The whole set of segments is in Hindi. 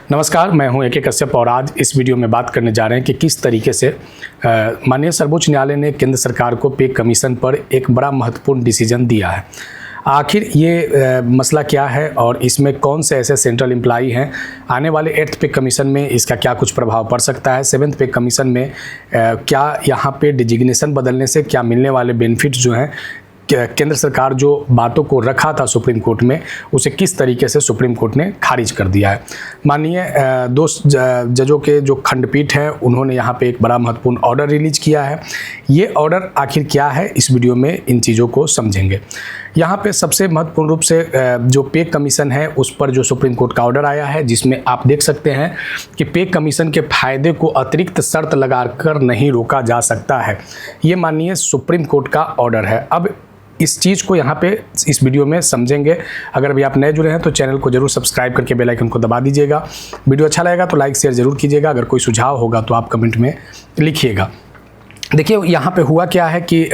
नमस्कार, मैं हूं AK कश्यप और आज इस वीडियो में बात करने जा रहे हैं कि किस तरीके से माननीय सर्वोच्च न्यायालय ने केंद्र सरकार को पे कमीशन पर एक बड़ा महत्वपूर्ण डिसीजन दिया है। आखिर ये मसला क्या है और इसमें कौन से ऐसे सेंट्रल एम्प्लॉई हैं, आने वाले 8th पे कमीशन में इसका क्या कुछ प्रभाव पड़ सकता है, 7th पे कमीशन में क्या यहाँ पे डिजिग्नेशन बदलने से क्या मिलने वाले बेनिफिट्स जो हैं, केंद्र सरकार जो बातों को रखा था सुप्रीम कोर्ट में उसे किस तरीके से सुप्रीम कोर्ट ने खारिज कर दिया है। माननीय दो जजों के जो खंडपीठ है उन्होंने यहाँ पे एक बड़ा महत्वपूर्ण ऑर्डर रिलीज किया है। ये ऑर्डर आखिर क्या है, इस वीडियो में इन चीज़ों को समझेंगे। यहाँ पे सबसे महत्वपूर्ण रूप से जो पे कमीशन है उस पर जो सुप्रीम कोर्ट का ऑर्डर आया है, जिसमें आप देख सकते हैं कि पे कमीशन के फायदे को अतिरिक्त शर्त लगाकर नहीं रोका जा सकता है। ये माननीय सुप्रीम कोर्ट का ऑर्डर है। अब इस चीज़ को यहाँ पे इस वीडियो में समझेंगे। अगर अभी आप नए जुड़े हैं तो चैनल को जरूर सब्सक्राइब करके बेल आइकन को दबा दीजिएगा। वीडियो अच्छा लगेगा तो लाइक शेयर जरूर कीजिएगा। अगर कोई सुझाव होगा तो आप कमेंट में लिखिएगा। देखिए यहाँ पे हुआ क्या है कि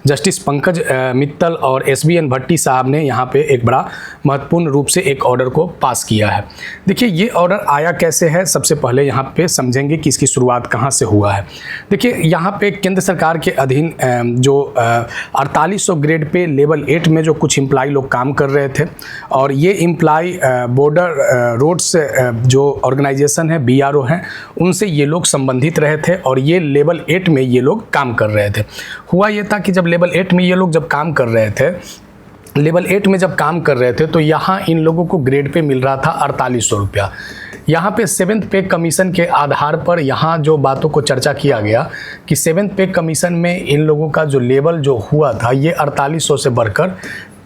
जस्टिस पंकज मित्तल और SBN भट्टी साहब ने यहाँ पे एक बड़ा महत्वपूर्ण रूप से एक ऑर्डर को पास किया है। देखिए ये ऑर्डर आया कैसे है, सबसे पहले यहाँ पे समझेंगे कि इसकी शुरुआत कहाँ से हुआ है। देखिए यहाँ पे केंद्र सरकार के अधीन जो 4800 ग्रेड पे लेवल 8 में जो कुछ एम्प्लॉय लोग काम कर रहे थे और ये एम्प्लॉय बॉर्डर रोड्स जो ऑर्गेनाइजेशन है BRO हैं उनसे ये लोग संबंधित रहे थे और ये लेवल 8 में ये लोग काम कर रहे थे। हुआ ये था कि जब लेवल 8 में ये लोग जब काम कर रहे थे, लेवल 8 में जब काम कर रहे थे तो यहाँ इन लोगों को ग्रेड पे मिल रहा था 4800 रुपया। यहाँ पे 7th पे कमीशन के आधार पर यहाँ जो बातों को चर्चा किया गया कि 7th पे कमीशन में इन लोगों का जो लेवल जो हुआ था ये 4800 से बढ़कर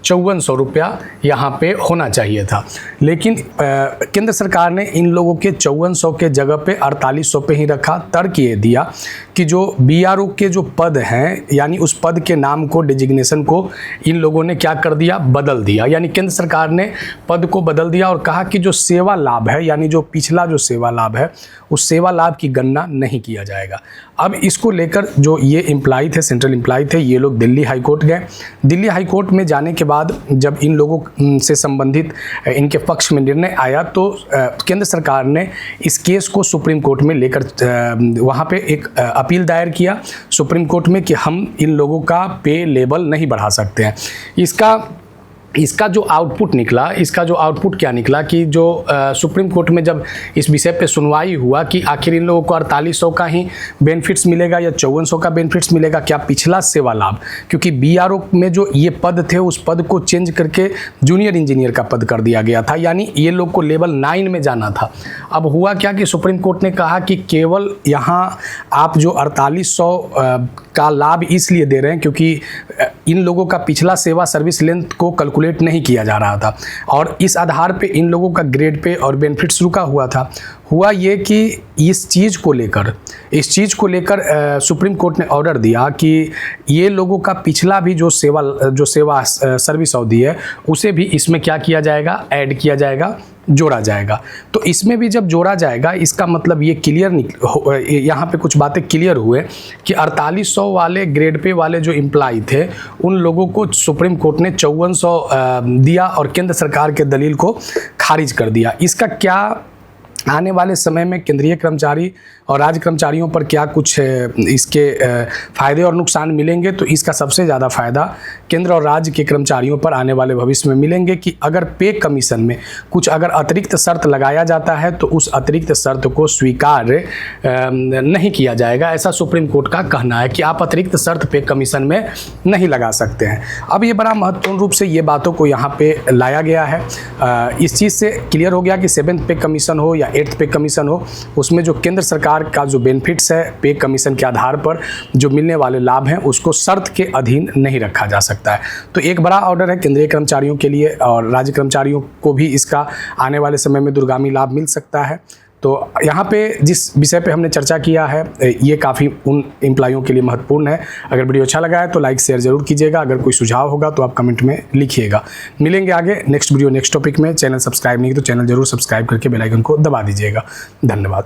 5400 रुपया यहाँ पे होना चाहिए था, लेकिन केंद्र सरकार ने इन लोगों के 5400 के जगह पे 4800 पे ही रखा। तर्क ये दिया कि जो BRO के जो पद हैं यानी उस पद के नाम को, डिजिग्नेशन को इन लोगों ने क्या कर दिया, बदल दिया। यानी केंद्र सरकार ने पद को बदल दिया और कहा कि जो सेवा लाभ है यानी जो पिछला जो सेवा लाभ है उस सेवा लाभ की गणना नहीं किया जाएगा। अब इसको लेकर जो ये एम्प्लॉय थे, सेंट्रल एम्प्लॉय थे, ये लोग दिल्ली हाई कोर्ट गए। दिल्ली हाई कोर्ट में जाने के बाद जब इन लोगों से संबंधित इनके पक्ष में निर्णय आया तो केंद्र सरकार ने इस केस को सुप्रीम कोर्ट में लेकर वहाँ पे एक अपील दायर किया सुप्रीम कोर्ट में कि हम इन लोगों का पे लेवल नहीं बढ़ा सकते हैं। इसका जो आउटपुट क्या निकला कि जो सुप्रीम कोर्ट में जब इस विषय पे सुनवाई हुआ कि आखिर इन लोगों को 4800 का ही बेनिफिट्स मिलेगा या 5400 का बेनिफिट्स मिलेगा, क्या पिछला सेवा लाभ, क्योंकि BRO में जो ये पद थे उस पद को चेंज करके जूनियर इंजीनियर का पद कर दिया गया था, यानी ये लोग को लेवल 9 में जाना था। अब हुआ क्या कि सुप्रीम कोर्ट ने कहा कि केवल यहाँ आप जो 4800 का लाभ इसलिए दे रहे हैं क्योंकि इन लोगों का पिछला सेवा सर्विस लेंथ को कैलकुलेट नहीं किया जा रहा था और इस आधार पे इन लोगों का ग्रेड पे और बेनिफिट्स रुका हुआ था। हुआ ये कि इस चीज़ को लेकर सुप्रीम कोर्ट ने ऑर्डर दिया कि ये लोगों का पिछला भी जो सेवा सर्विस अवधि है उसे भी इसमें क्या किया जाएगा, ऐड किया जाएगा, जोड़ा जाएगा। तो इसमें भी जब जोड़ा जाएगा इसका मतलब ये यहाँ पे कुछ बातें क्लियर हुए कि 4800 वाले ग्रेड पे वाले जो एम्प्लॉय थे उन लोगों को सुप्रीम कोर्ट ने 5400 दिया और केंद्र सरकार के दलील को खारिज कर दिया। इसका क्या आने वाले समय में केंद्रीय कर्मचारी और राज्य कर्मचारियों पर क्या कुछ इसके फ़ायदे और नुकसान मिलेंगे, तो इसका सबसे ज़्यादा फ़ायदा केंद्र और राज्य के कर्मचारियों पर आने वाले भविष्य में मिलेंगे कि अगर पे कमीशन में कुछ अगर अतिरिक्त शर्त लगाया जाता है तो उस अतिरिक्त शर्त को स्वीकार नहीं किया जाएगा। ऐसा सुप्रीम कोर्ट का कहना है कि आप अतिरिक्त शर्त पे कमीशन में नहीं लगा सकते हैं। अब ये बड़ा महत्वपूर्ण रूप से ये बातों को यहाँ पे लाया गया है। इस चीज़ से क्लियर हो गया कि 7th पे कमीशन हो या 8th पे कमीशन हो, उसमें जो केंद्र सरकार का जो बेनिफिट्स है पे कमीशन के आधार पर जो मिलने वाले लाभ हैं उसको शर्त के अधीन नहीं रखा जा सकता है। तो एक बड़ा ऑर्डर है केंद्रीय कर्मचारियों के लिए और राज्य कर्मचारियों को भी इसका आने वाले समय में दूरगामी लाभ मिल सकता है। तो यहाँ पे जिस विषय पे हमने चर्चा किया है ये काफ़ी उन एम्प्लॉयों के लिए महत्वपूर्ण है। अगर वीडियो अच्छा लगा है तो लाइक शेयर जरूर कीजिएगा। अगर कोई सुझाव होगा तो आप कमेंट में लिखिएगा। मिलेंगे आगे नेक्स्ट वीडियो नेक्स्ट टॉपिक में। चैनल सब्सक्राइब नहीं तो चैनल जरूर सब्सक्राइब करके बेल आइकन को दबा दीजिएगा। धन्यवाद।